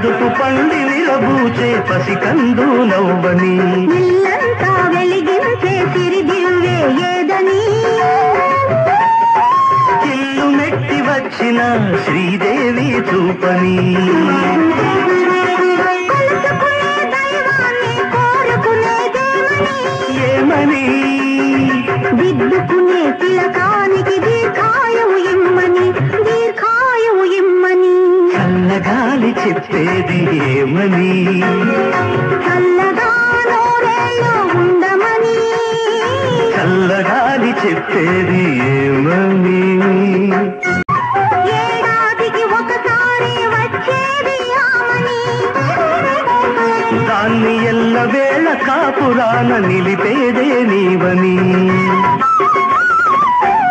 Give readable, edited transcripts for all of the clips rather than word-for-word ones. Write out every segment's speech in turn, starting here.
బ్రతుకు పండి విరబూచే పసికందు నవ్వని ఇల్లంతా వెలిగించే సిరిదివ్వే ఏదని ఇల్లు మెట్టి వచ్చిన శ్రీదేవి చూపని ఏమని దిద్దుకునే తిలకానికి దీర్ఘాయువు ఇమ్మని దీర్ఘాయువు ఇమ్మని చల్లగాలి చెప్పేది ఏమని చల్లగా నూరేళ్ళు ఉండమని చల్లగాలి చెప్పేది ఏమని ఏడాదికి ఒకసారి వచ్చేది ఆమని దాన్ని ఎల్లవేళ కాపురాన నిలిపేదే నీవని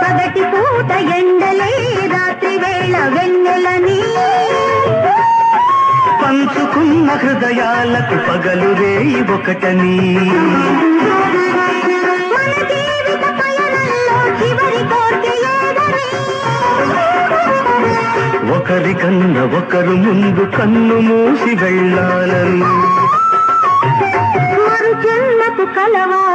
పగటి పూట ఎండలే రాత్రి వేళ వెన్నెలని పంచుకున్న హృదయాలకు పగలు రేయి ఒకటని మన జీవిత పయనంలో చివరి కోరిక ఏదని ఒకరికన్న ఒకరు ముందు కన్ను మూసి వెళ్ళాలని మరు జన్మకు కలవాలి